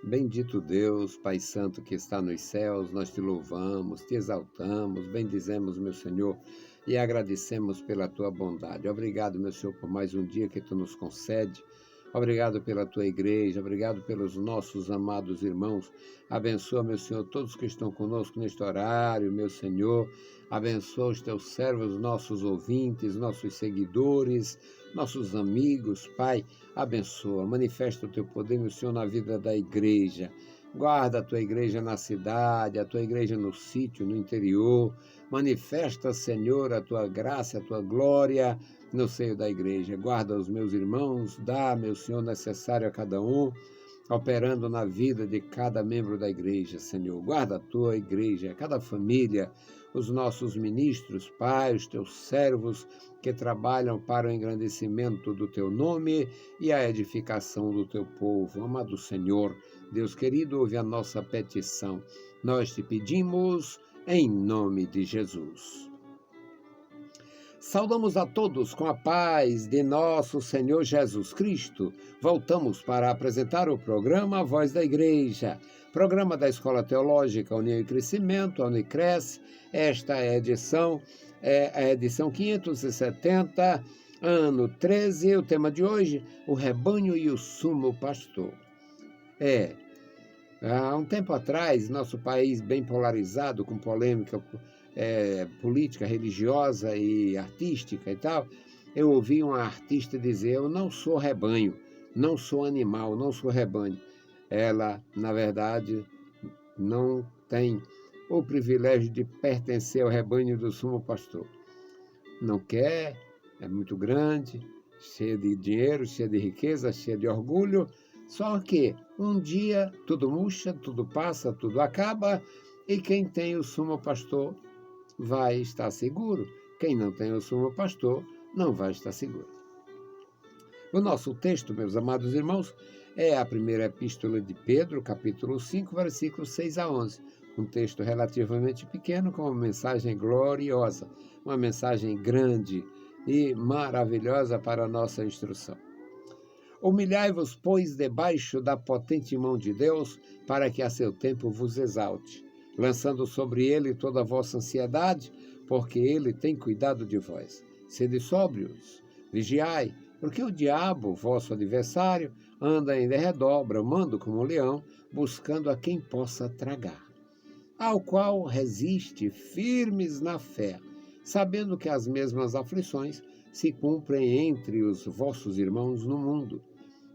Bendito Deus, Pai Santo que está nos céus, nós te louvamos, te exaltamos, bendizemos, meu Senhor, e agradecemos pela tua bondade. Obrigado, meu Senhor, por mais um dia que tu nos concede. Obrigado pela tua igreja, obrigado pelos nossos amados irmãos. Abençoa, meu Senhor, todos que estão conosco neste horário, meu Senhor. Abençoa os teus servos, nossos ouvintes, nossos seguidores, nossos amigos, Pai. Abençoa, manifesta o teu poder, meu Senhor, na vida da igreja. Guarda a tua igreja na cidade, a tua igreja no sítio, no interior. Manifesta, Senhor, a tua graça, a tua glória no seio da igreja. Guarda os meus irmãos, dá, meu Senhor, necessário a cada um, operando na vida de cada membro da igreja, Senhor. Guarda a tua igreja, cada família, os nossos ministros, Pai, os teus servos que trabalham para o engrandecimento do teu nome e a edificação do teu povo. Amado Senhor, Deus querido, ouve a nossa petição. Nós te pedimos em nome de Jesus. Saudamos a todos com a paz de nosso Senhor Jesus Cristo. Voltamos para apresentar o programa A Voz da Igreja, programa da Escola Teológica União e Crescimento, a Unicresce. Esta é a edição 570, ano 13. O tema de hoje, o rebanho e o sumo pastor. Há um tempo atrás, nosso país bem polarizado, com polêmica política, religiosa e artística e tal, eu ouvi uma artista dizer: eu não sou rebanho, não sou animal, não sou rebanho. Ela, na verdade, não tem o privilégio de pertencer ao rebanho do sumo pastor. Não quer, é muito grande, cheia de dinheiro, cheia de riqueza, cheia de orgulho, só que um dia tudo murcha, tudo passa, tudo acaba, e quem tem o sumo pastor vai estar seguro. Quem não tem o sumo pastor não vai estar seguro. O nosso texto, meus amados irmãos, é a primeira epístola de Pedro, capítulo 5, versículos 6 a 11. Um texto relativamente pequeno, com uma mensagem gloriosa, uma mensagem grande e maravilhosa para a nossa instrução. Humilhai-vos, pois, debaixo da potente mão de Deus, para que a seu tempo vos exalte, lançando sobre ele toda a vossa ansiedade, porque ele tem cuidado de vós. Sede sóbrios, vigiai, porque o diabo, vosso adversário, anda em derredor, bramando como um leão, buscando a quem possa tragar, ao qual resiste firmes na fé, sabendo que as mesmas aflições se cumprem entre os vossos irmãos no mundo.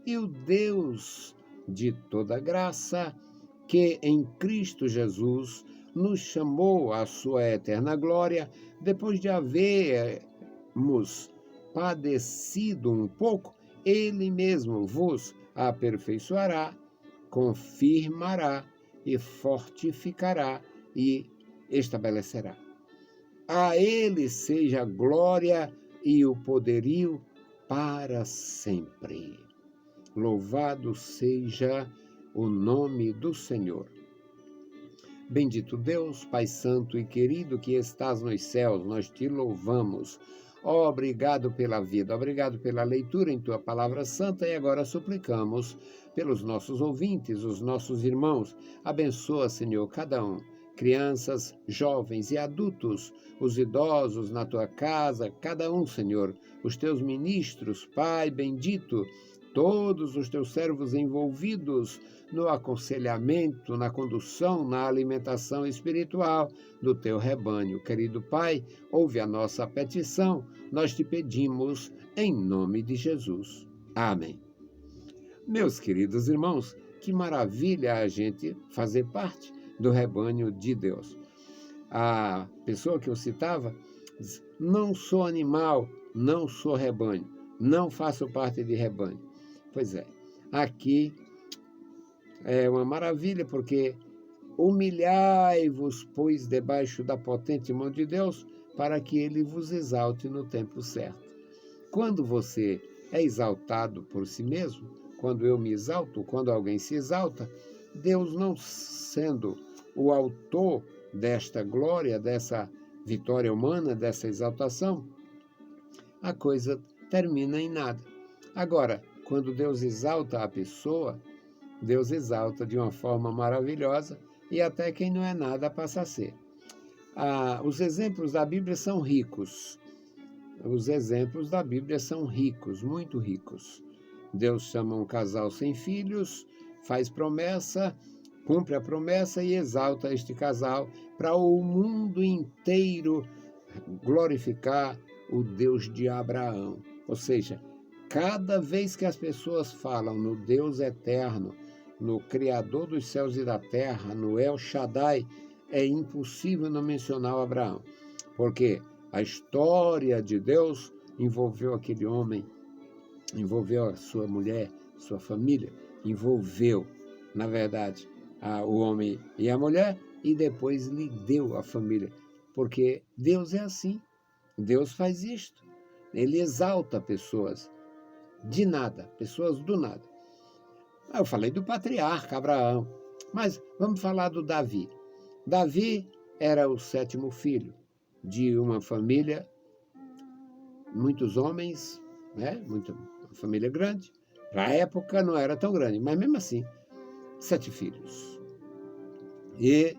E o Deus de toda graça, que em Cristo Jesus nos chamou à sua eterna glória, depois de havermos padecido um pouco, ele mesmo vos aperfeiçoará, confirmará e fortificará e estabelecerá. A ele seja a glória e o poderio para sempre. Louvado seja o nome do Senhor. Bendito Deus, Pai Santo e querido que estás nos céus, nós te louvamos. Obrigado pela vida, obrigado pela leitura em tua palavra santa, e agora suplicamos pelos nossos ouvintes, os nossos irmãos. Abençoa, Senhor, cada um, crianças, jovens e adultos, os idosos na tua casa, cada um, Senhor, os teus ministros, Pai bendito, todos os teus servos envolvidos no aconselhamento, na condução, na alimentação espiritual do teu rebanho. Querido Pai, ouve a nossa petição, nós te pedimos em nome de Jesus. Amém. Meus queridos irmãos, que maravilha a gente fazer parte do rebanho de Deus. A pessoa que eu citava diz: não sou animal, não sou rebanho, não faço parte de rebanho. Pois é, aqui é uma maravilha, porque humilhai-vos, pois, debaixo da potente mão de Deus, para que ele vos exalte no tempo certo. Quando você é exaltado por si mesmo, quando eu me exalto, quando alguém se exalta, Deus, não sendo o autor desta glória, dessa vitória humana, dessa exaltação, a coisa termina em nada. Agora, quando Deus exalta a pessoa, Deus exalta de uma forma maravilhosa e até quem não é nada passa a ser. Os exemplos da Bíblia são ricos. Os exemplos da Bíblia são ricos, muito ricos. Deus chama um casal sem filhos, faz promessa, cumpre a promessa e exalta este casal para o mundo inteiro glorificar o Deus de Abraão. Ou seja, cada vez que as pessoas falam no Deus eterno, no Criador dos céus e da terra, no El Shaddai, é impossível não mencionar o Abraão, porque a história de Deus envolveu aquele homem, envolveu a sua mulher, sua família, envolveu, na verdade, o homem e a mulher, e depois lhe deu a família, porque Deus é assim, Deus faz isto, Ele exalta pessoas de nada, pessoas do nada. Eu falei do patriarca Abraão, mas vamos falar do Davi. Davi era o 7º filho de uma família, muitos homens, né? Uma família grande. Para a época não era tão grande, mas mesmo assim, 7 filhos. E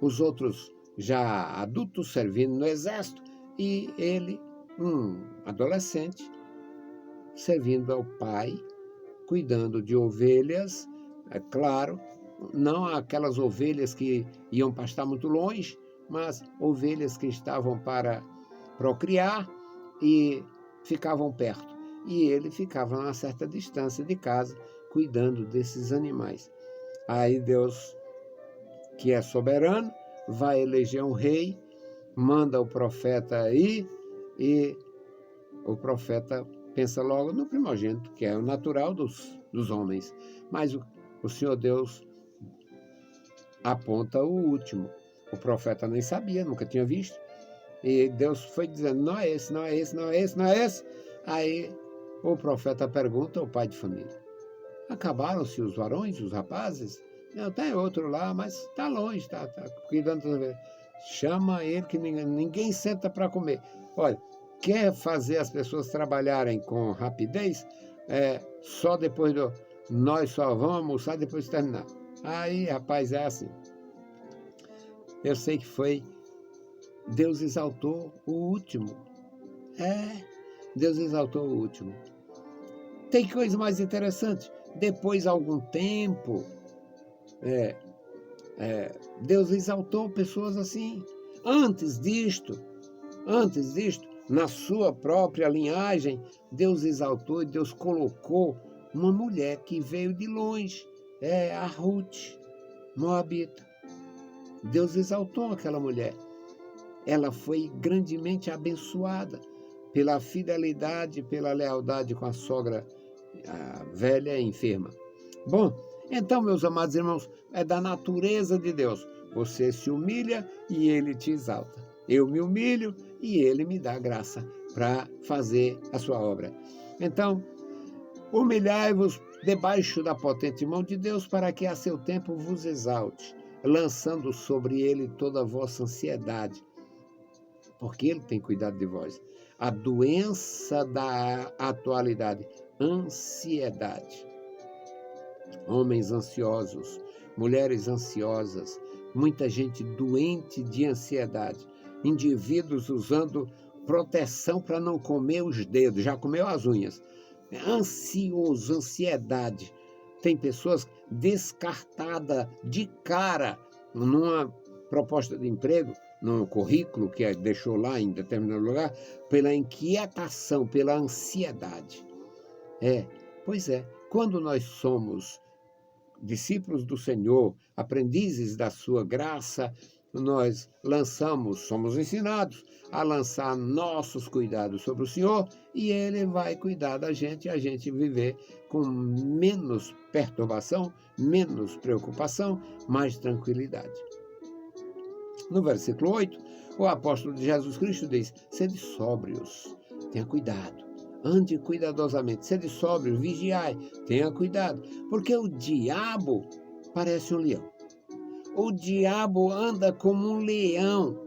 os outros já adultos servindo no exército, e ele, um adolescente, servindo ao pai, cuidando de ovelhas, é claro, não aquelas ovelhas que iam pastar muito longe, mas ovelhas que estavam para procriar e ficavam perto. E ele ficava a uma certa distância de casa, cuidando desses animais. Aí Deus, que é soberano, vai eleger um rei, manda o profeta aí, e o profeta pensa logo no primogênito, que é o natural dos homens. Mas o Senhor Deus aponta o último. O profeta nem sabia, nunca tinha visto. E Deus foi dizendo, não é esse, não é esse, não é esse, não é esse. Aí o profeta pergunta ao pai de família, acabaram-se os varões, os rapazes? Não, tem outro lá, mas está longe, está cuidando. Chama ele que ninguém senta para comer. Olha, quer fazer as pessoas trabalharem com rapidez, só depois nós só vamos almoçar depois de terminar. Aí, rapaz, é assim. Eu sei que foi, Deus exaltou o último. Deus exaltou o último. Tem coisa mais interessante. Depois de algum tempo, Deus exaltou pessoas assim. Antes disto, na sua própria linhagem, Deus exaltou e Deus colocou uma mulher que veio de longe, a Ruth, Moabita. Deus exaltou aquela mulher. Ela foi grandemente abençoada pela fidelidade, pela lealdade com a sogra velha e enferma. Bom, então, meus amados irmãos, é da natureza de Deus. Você se humilha e Ele te exalta. Eu me humilho e Ele me dá graça para fazer a sua obra. Então, humilhai-vos debaixo da potente mão de Deus, para que a seu tempo vos exalte, lançando sobre Ele toda a vossa ansiedade, porque Ele tem cuidado de vós. A doença da atualidade, ansiedade. Homens ansiosos, mulheres ansiosas, muita gente doente de ansiedade, indivíduos usando proteção para não comer os dedos, já comeu as unhas. Ansioso, ansiedade. Tem pessoas descartadas de cara numa proposta de emprego, num currículo que deixou lá em determinado lugar, pela inquietação, pela ansiedade. Pois é, quando nós somos discípulos do Senhor, aprendizes da sua graça, nós somos ensinados a lançar nossos cuidados sobre o Senhor e Ele vai cuidar da gente e a gente viver com menos perturbação, menos preocupação, mais tranquilidade. No versículo 8, o apóstolo de Jesus Cristo diz, sede sóbrios, tenha cuidado, ande cuidadosamente, sede sóbrios, vigiai, tenha cuidado, porque o diabo parece um leão. O diabo anda como um leão,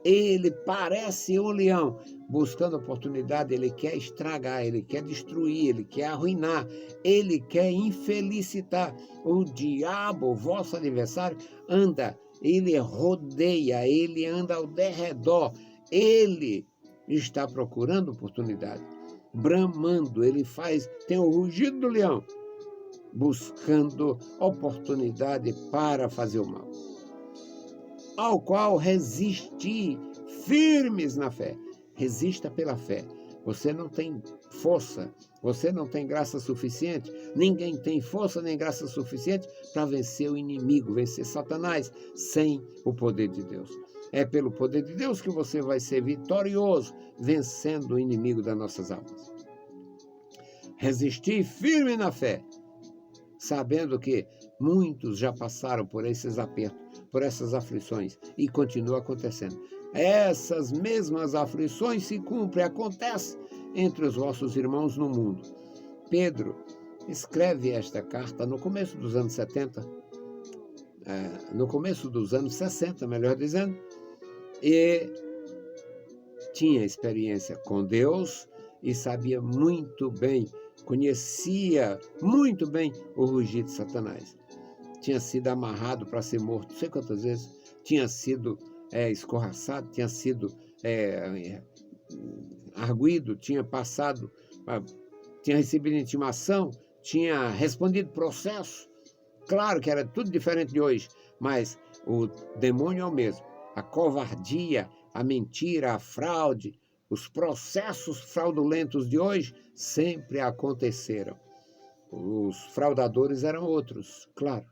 ele parece um leão, buscando oportunidade, ele quer estragar, ele quer destruir, ele quer arruinar, ele quer infelicitar. O diabo, vosso adversário, anda, ele rodeia, ele anda ao derredor, ele está procurando oportunidade, bramando, ele tem o rugido do leão, buscando oportunidade para fazer o mal, ao qual resistir firmes na fé. Resista pela fé. Você não tem força, você não tem graça suficiente, ninguém tem força nem graça suficiente para vencer o inimigo, vencer Satanás, sem o poder de Deus. É pelo poder de Deus que você vai ser vitorioso, vencendo o inimigo das nossas almas. Resistir firme na fé, sabendo que muitos já passaram por esses apertos, por essas aflições, e continua acontecendo. Essas mesmas aflições se cumprem, acontecem entre os vossos irmãos no mundo. Pedro escreve esta carta no começo dos anos 70, no começo dos anos 60, melhor dizendo, e tinha experiência com Deus e sabia muito bem, conhecia muito bem o rugir de Satanás. Tinha sido amarrado para ser morto não sei quantas vezes, tinha sido escorraçado, tinha sido arguido, tinha passado, tinha recebido intimação, tinha respondido processo. Claro que era tudo diferente de hoje, mas o demônio é o mesmo. A covardia, a mentira, a fraude, os processos fraudulentos de hoje sempre aconteceram. Os fraudadores eram outros, claro.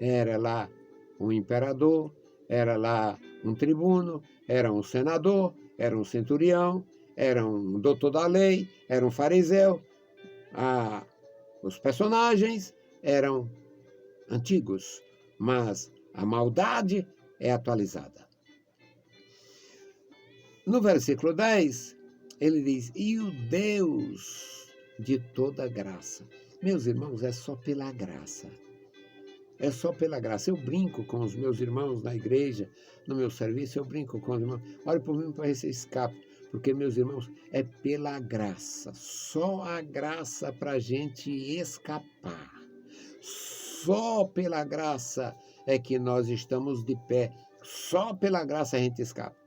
Era lá um imperador, era lá um tribuno, era um senador, era um centurião, era um doutor da lei, era um fariseu. Os personagens eram antigos, mas a maldade é atualizada. No versículo 10, ele diz, e o Deus de toda graça. Meus irmãos, é só pela graça. É só pela graça. Eu brinco com os meus irmãos na igreja, no meu serviço, eu brinco com os irmãos. Olha por mim para ver se escapa, porque, meus irmãos, é pela graça. Só a graça para a gente escapar. Só pela graça é que nós estamos de pé. Só pela graça a gente escapa.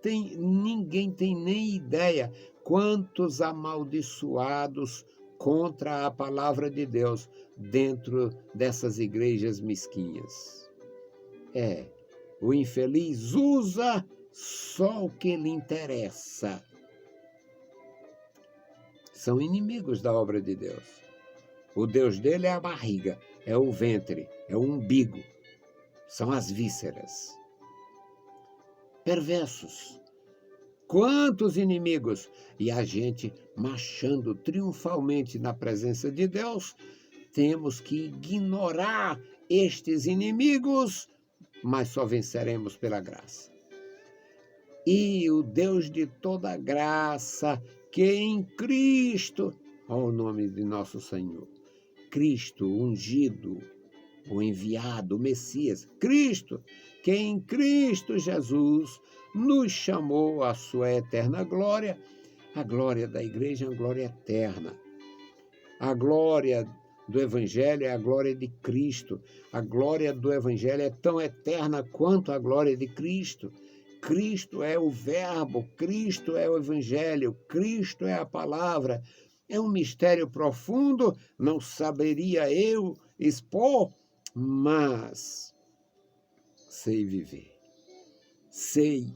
Ninguém tem nem ideia quantos amaldiçoados contra a palavra de Deus dentro dessas igrejas mesquinhas. O infeliz usa só o que lhe interessa. São inimigos da obra de Deus. O Deus dele é a barriga, é o ventre, é o umbigo, são as vísceras. Perversos. Quantos inimigos! E a gente marchando triunfalmente na presença de Deus, temos que ignorar estes inimigos, mas só venceremos pela graça. E o Deus de toda graça, que em Cristo, ao nome de nosso Senhor, Cristo ungido, o enviado, o Messias, Cristo, que em Cristo Jesus nos chamou à sua eterna glória. A glória da igreja é uma glória eterna. A glória do Evangelho é a glória de Cristo. A glória do Evangelho é tão eterna quanto a glória de Cristo. Cristo é o Verbo, Cristo é o Evangelho, Cristo é a palavra. É um mistério profundo, não saberia eu expor, mas sei viver. Sei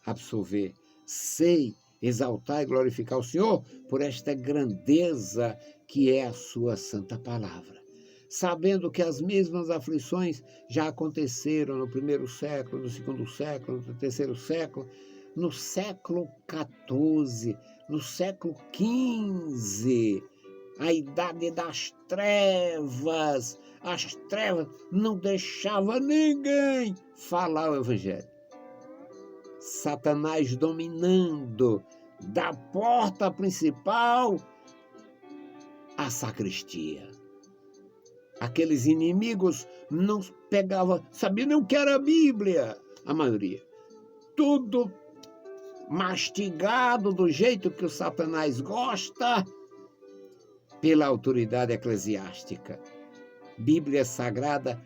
absolver, sei exaltar e glorificar o Senhor por esta grandeza que é a sua santa palavra. Sabendo que as mesmas aflições já aconteceram no primeiro século, no segundo século, no terceiro século, no século XIV, no século XV, a idade das trevas. As trevas não deixavam ninguém falar o Evangelho. Satanás dominando da porta principal à sacristia. Aqueles inimigos não pegavam, sabiam nem o que era a Bíblia, a maioria. Tudo mastigado do jeito que o Satanás gosta, pela autoridade eclesiástica. Bíblia Sagrada,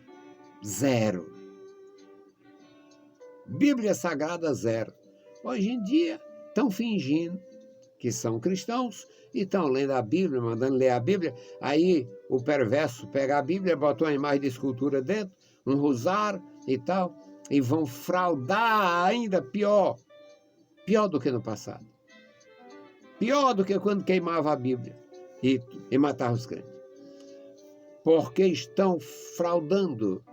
zero. Bíblia Sagrada, zero. Hoje em dia, estão fingindo que são cristãos e estão lendo a Bíblia, mandando ler a Bíblia. Aí o perverso pega a Bíblia, bota uma imagem de escultura dentro, um rosário e tal, e vão fraudar ainda pior do que no passado. Pior do que quando queimava a Bíblia e matava os crentes. Porque estão fraudando.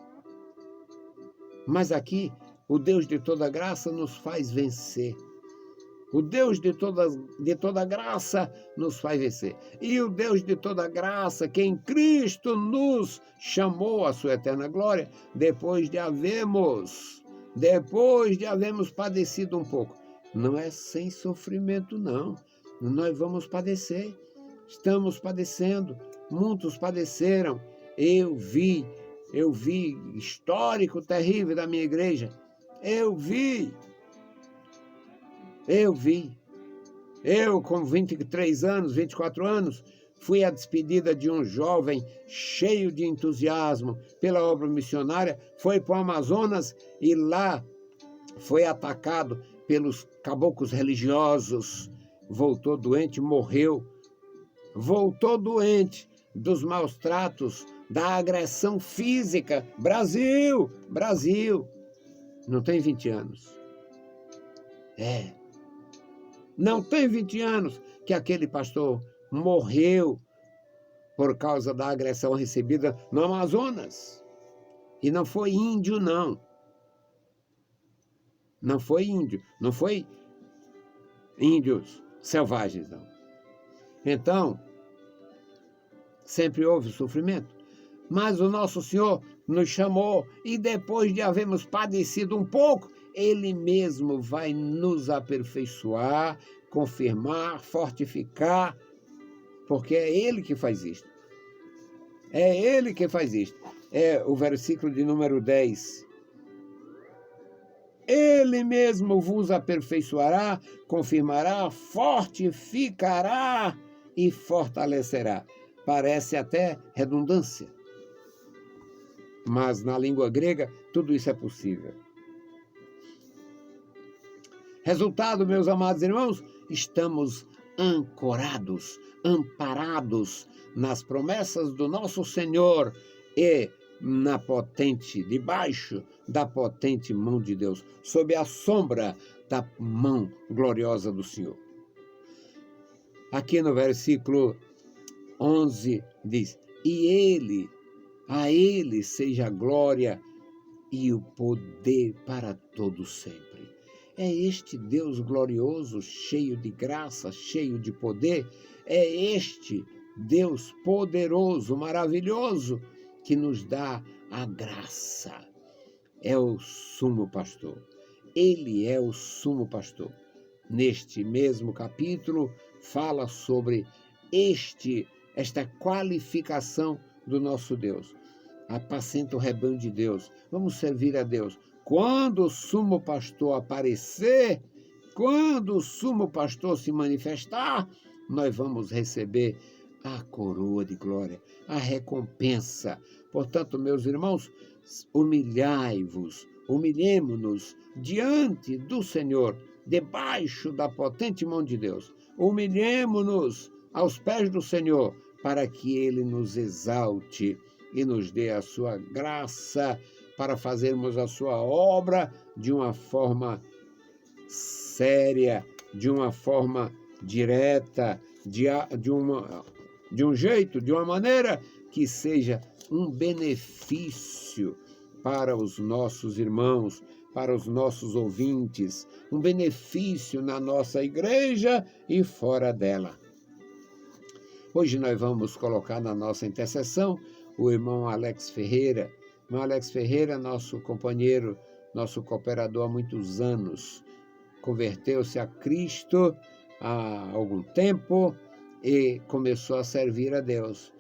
Mas aqui, o Deus de toda graça nos faz vencer. O Deus de toda graça nos faz vencer. E o Deus de toda graça, que em Cristo nos chamou à sua eterna glória, depois de havermos padecido um pouco. Não é sem sofrimento, não. Nós vamos padecer. Estamos padecendo. Muitos padeceram. Eu vi histórico terrível da minha igreja. Eu, com 23 anos, 24 anos, fui à despedida de um jovem cheio de entusiasmo pela obra missionária, foi para o Amazonas e lá foi atacado pelos caboclos religiosos, voltou doente, morreu, voltou doente dos maus tratos, da agressão física. Brasil, não tem 20 anos. Não tem 20 anos que aquele pastor morreu por causa da agressão recebida no Amazonas. E não foi índio, não. Não foi índio. Não foi índios selvagens, não. Então, sempre houve sofrimento. Mas o nosso Senhor nos chamou e depois de havermos padecido um pouco, Ele mesmo vai nos aperfeiçoar, confirmar, fortificar, porque é Ele que faz isto. É Ele que faz isto. É o versículo de número 10. Ele mesmo vos aperfeiçoará, confirmará, fortificará e fortalecerá. Parece até redundância. Mas na língua grega, tudo isso é possível. Resultado, meus amados irmãos, estamos ancorados, amparados nas promessas do nosso Senhor e debaixo da potente mão de Deus, sob a sombra da mão gloriosa do Senhor. Aqui no versículo 11 diz: a Ele seja a glória e o poder para todo sempre. É este Deus glorioso, cheio de graça, cheio de poder, é este Deus poderoso, maravilhoso, que nos dá a graça. É o sumo pastor. Ele é o sumo pastor. Neste mesmo capítulo, fala sobre esta qualificação do nosso Deus. Apacenta o rebanho de Deus. Vamos servir a Deus. Quando o sumo pastor aparecer, quando o sumo pastor se manifestar, nós vamos receber a coroa de glória, a recompensa. Portanto, meus irmãos, humilhemo-nos diante do Senhor, debaixo da potente mão de Deus. Humilhemo-nos aos pés do Senhor, para que Ele nos exalte e nos dê a sua graça para fazermos a sua obra de uma forma séria, de uma forma direta, de um jeito, de uma maneira que seja um benefício para os nossos irmãos, para os nossos ouvintes, um benefício na nossa igreja e fora dela. Hoje nós vamos colocar na nossa intercessão o irmão Alex Ferreira. O irmão Alex Ferreira, nosso companheiro, nosso cooperador há muitos anos, converteu-se a Cristo há algum tempo e começou a servir a Deus.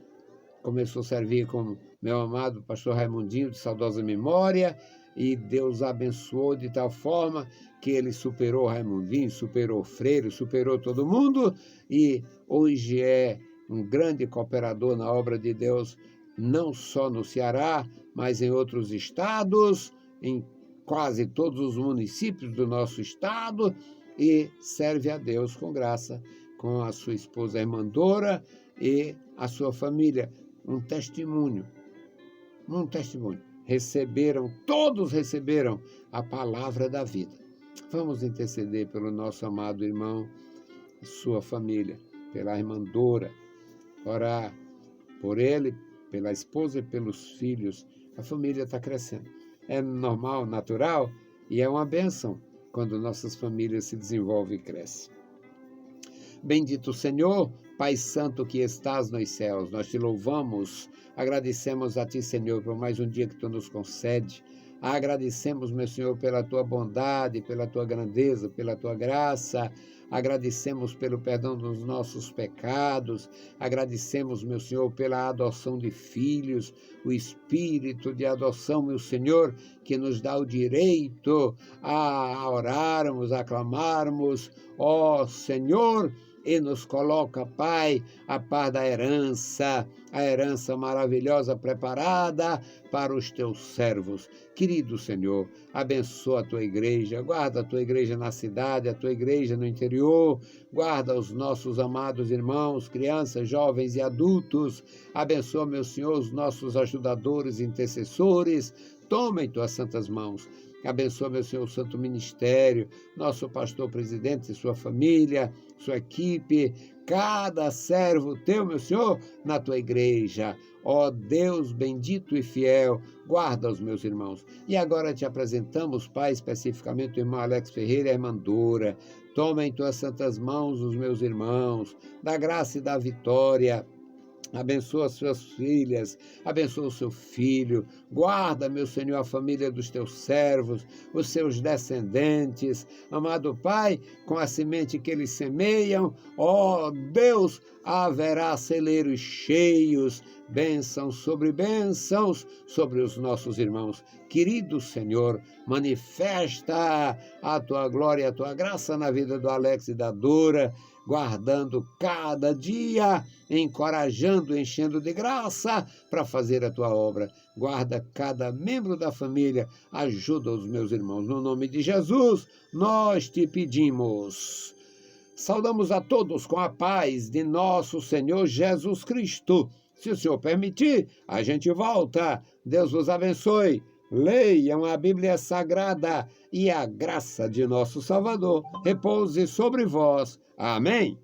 Começou a servir com meu amado pastor Raimundinho, de saudosa memória, e Deus abençoou de tal forma que ele superou Raimundinho, superou Freire, superou todo mundo e hoje é um grande cooperador na obra de Deus, não só no Ceará, mas em outros estados, em quase todos os municípios do nosso estado, e serve a Deus com graça, com a sua esposa Irmandora e a sua família. Um testemunho. Todos receberam a palavra da vida. Vamos interceder pelo nosso amado irmão, sua família, pela Irmandora, orar por ele, pela esposa e pelos filhos. A família está crescendo. É normal, natural e é uma bênção quando nossas famílias se desenvolvem e crescem. Bendito Senhor, Pai Santo que estás nos céus, nós te louvamos, agradecemos a Ti, Senhor, por mais um dia que Tu nos concede. Agradecemos, meu Senhor, pela Tua bondade, pela Tua grandeza, pela Tua graça. Agradecemos pelo perdão dos nossos pecados. Agradecemos, meu Senhor, pela adoção de filhos, o espírito de adoção, meu Senhor, que nos dá o direito a orarmos, a clamarmos, ó Senhor, e nos coloca, Pai, a par da herança, a herança maravilhosa preparada para os teus servos. Querido Senhor, abençoa a tua igreja, guarda a tua igreja na cidade, a tua igreja no interior, guarda os nossos amados irmãos, crianças, jovens e adultos. Abençoa, meu Senhor, os nossos ajudadores, intercessores. Toma em tuas santas mãos. Abençoa, meu Senhor, o santo ministério, nosso pastor presidente e sua família, sua equipe, cada servo teu, meu Senhor, na tua igreja. Ó Deus bendito e fiel, guarda os meus irmãos. E agora te apresentamos, Pai, especificamente o irmão Alex Ferreira e a irmã Dora. Toma em tuas santas mãos os meus irmãos, da graça e da vitória. Abençoa as suas filhas, abençoa o seu filho, guarda, meu Senhor, a família dos teus servos, os seus descendentes. Amado Pai, com a semente que eles semeiam, ó Deus, haverá celeiros cheios, bênçãos sobre os nossos irmãos. Querido Senhor, manifesta a tua glória e a tua graça na vida do Alex e da Dora, guardando cada dia, encorajando, enchendo de graça para fazer a tua obra. Guarda cada membro da família, ajuda os meus irmãos. No nome de Jesus, nós te pedimos. Saudamos a todos com a paz de nosso Senhor Jesus Cristo. Se o Senhor permitir, a gente volta. Deus vos abençoe. Leiam a Bíblia Sagrada e a graça de nosso Salvador repouse sobre vós. Amém.